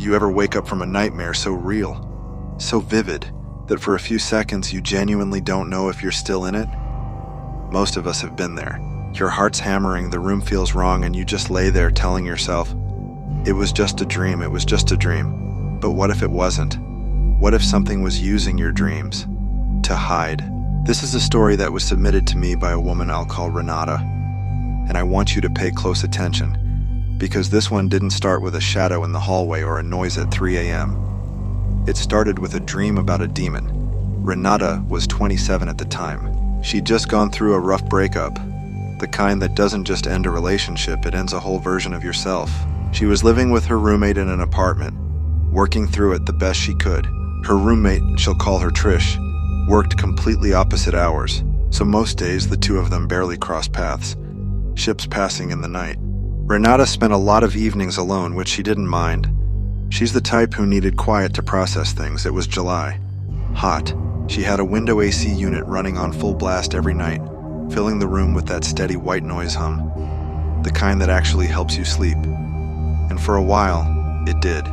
You ever wake up from a nightmare so real, so vivid, that for a few seconds you genuinely don't know if you're still in it? Most of us have been there. Your heart's hammering, the room feels wrong, and you just lay there telling yourself, it was just a dream, it was just a dream. But what if it wasn't? What if something was using your dreams to hide? This is a story that was submitted to me by a woman I'll call Renata, and I want you to pay close attention, because this one didn't start with a shadow in the hallway or a noise at 3 a.m. It started with a dream about a demon. Renata was 27 at the time. She'd just gone through a rough breakup, the kind that doesn't just end a relationship, it ends a whole version of yourself. She was living with her roommate in an apartment, working through it the best she could. Her roommate, she'll call her Trish, worked completely opposite hours, so most days the two of them barely crossed paths, ships passing in the night. Renata spent a lot of evenings alone, which she didn't mind. She's the type who needed quiet to process things. It was July. Hot. She had a window AC unit running on full blast every night, filling the room with that steady white noise hum, the kind that actually helps you sleep. And for a while, it did.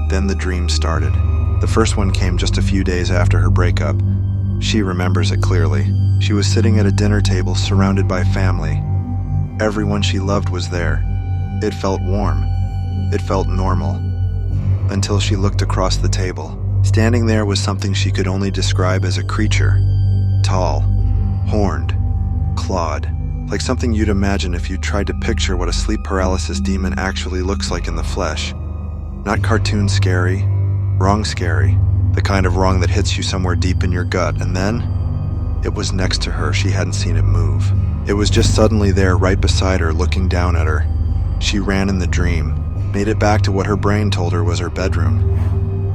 Then the dream started. The first one came just a few days after her breakup. She remembers it clearly. She was sitting at a dinner table surrounded by family. Everyone she loved was there. It felt warm. It felt normal. Until she looked across the table. Standing there was something she could only describe as a creature. Tall, horned, clawed. Like something you'd imagine if you tried to picture what a sleep paralysis demon actually looks like in the flesh. Not cartoon scary, wrong scary, the kind of wrong that hits you somewhere deep in your gut. And then, it was next to her. She hadn't seen it move. It was just suddenly there right beside her, looking down at her. She ran in the dream, made it back to what her brain told her was her bedroom.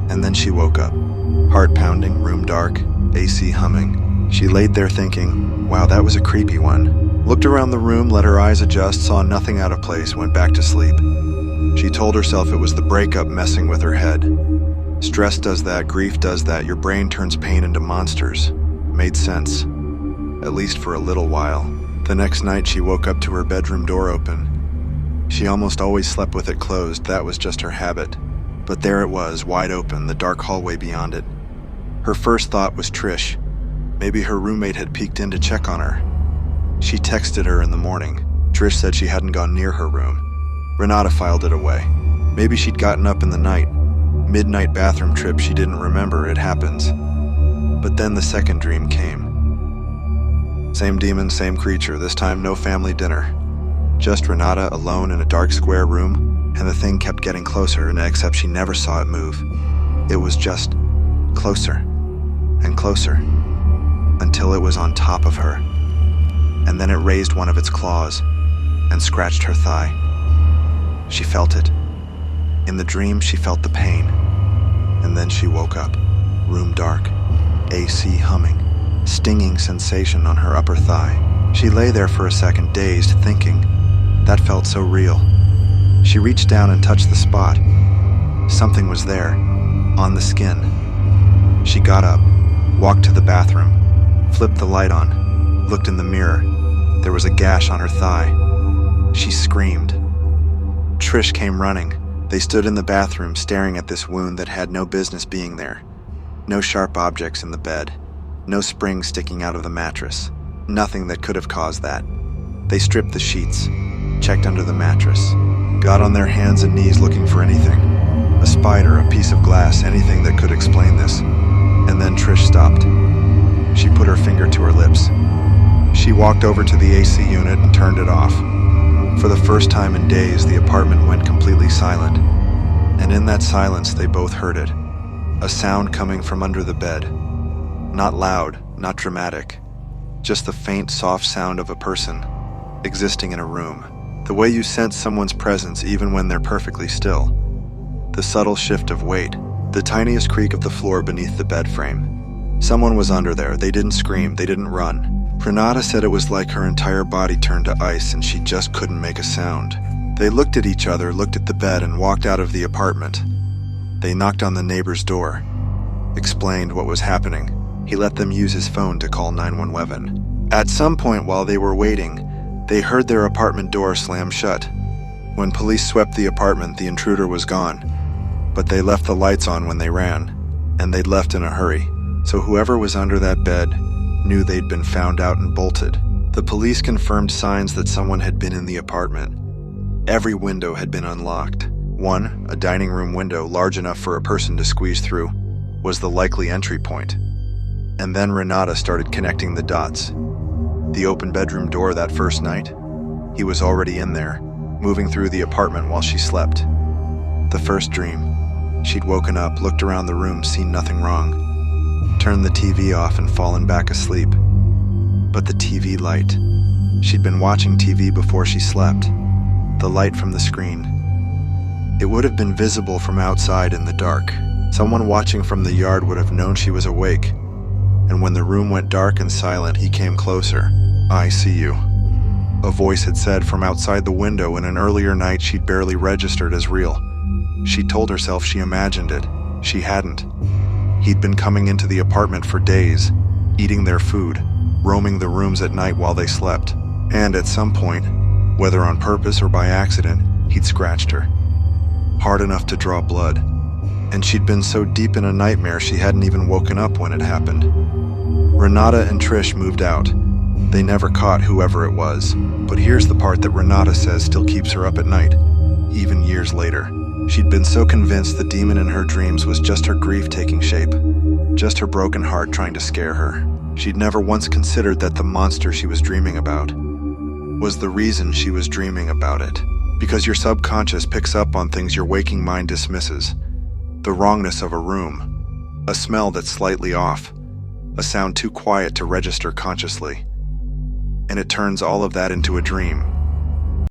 And then she woke up. Heart pounding, room dark, AC humming. She laid there thinking, wow, that was a creepy one. Looked around the room, let her eyes adjust, saw nothing out of place, went back to sleep. She told herself it was the breakup messing with her head. Stress does that, grief does that, your brain turns pain into monsters. Made sense. At least for a little while. The next night she woke up to her bedroom door open. She almost always slept with it closed, that was just her habit. But there it was, wide open, the dark hallway beyond it. Her first thought was Trish. Maybe her roommate had peeked in to check on her. She texted her in the morning. Trish said she hadn't gone near her room. Renata filed it away. Maybe she'd gotten up in the night. Midnight bathroom trip she didn't remember, it happens. But then the second dream came. Same demon, same creature, this time no family dinner. Just Renata alone in a dark square room, and the thing kept getting closer, and except she never saw it move. It was just closer and closer, until it was on top of her. And then it raised one of its claws and scratched her thigh. She felt it. In the dream, she felt the pain. And then she woke up. Room dark, AC humming, stinging sensation on her upper thigh. She lay there for a second, dazed, thinking, that felt so real. She reached down and touched the spot. Something was there, on the skin. She got up, walked to the bathroom, flipped the light on, looked in the mirror. There was a gash on her thigh. She screamed. Trish came running. They stood in the bathroom staring at this wound that had no business being there. No sharp objects in the bed. No spring sticking out of the mattress. Nothing that could have caused that. They stripped the sheets, checked under the mattress, got on their hands and knees looking for anything. A spider, a piece of glass, anything that could explain this. And then Trish stopped. She put her finger to her lips. She walked over to the AC unit and turned it off. For the first time in days, the apartment went completely silent. And in that silence, they both heard it. A sound coming from under the bed. Not loud, not dramatic. Just the faint, soft sound of a person existing in a room. The way you sense someone's presence even when they're perfectly still. The subtle shift of weight. The tiniest creak of the floor beneath the bed frame. Someone was under there. They didn't scream. They didn't run. Renata said it was like her entire body turned to ice and she just couldn't make a sound. They looked at each other, looked at the bed, and walked out of the apartment. They knocked on the neighbor's door, explained what was happening. He let them use his phone to call 911. At some point while they were waiting, they heard their apartment door slam shut. When police swept the apartment, the intruder was gone. but they left the lights on when they ran, and they'd left in a hurry. So whoever was under that bed knew they'd been found out and bolted. The police confirmed signs that someone had been in the apartment. Every window had been unlocked. One, a dining room window large enough for a person to squeeze through, was the likely entry point. And then Renata started connecting the dots. The open bedroom door that first night, he was already in there, moving through the apartment while she slept. The first dream, she'd woken up, looked around the room, seen nothing wrong, turned the TV off and fallen back asleep. But the TV light, she'd been watching TV before she slept, the light from the screen. It would have been visible from outside in the dark. Someone watching from the yard would have known she was awake. And when the room went dark and silent, he came closer. "I see you," a voice had said from outside the window. In an earlier night she'd barely registered as real. She told herself she imagined it. She hadn't. He'd been coming into the apartment for days, eating their food, roaming the rooms at night while they slept. And at some point, whether on purpose or by accident, he'd scratched her. Hard enough to draw blood. And she'd been so deep in a nightmare she hadn't even woken up when it happened. Renata and Trish moved out. They never caught whoever it was. But here's the part that Renata says still keeps her up at night, even years later. She'd been so convinced the demon in her dreams was just her grief taking shape, just her broken heart trying to scare her. She'd never once considered that the monster she was dreaming about was the reason she was dreaming about it. Because your subconscious picks up on things your waking mind dismisses. The wrongness of a room, a smell that's slightly off, a sound too quiet to register consciously. And it turns all of that into a dream.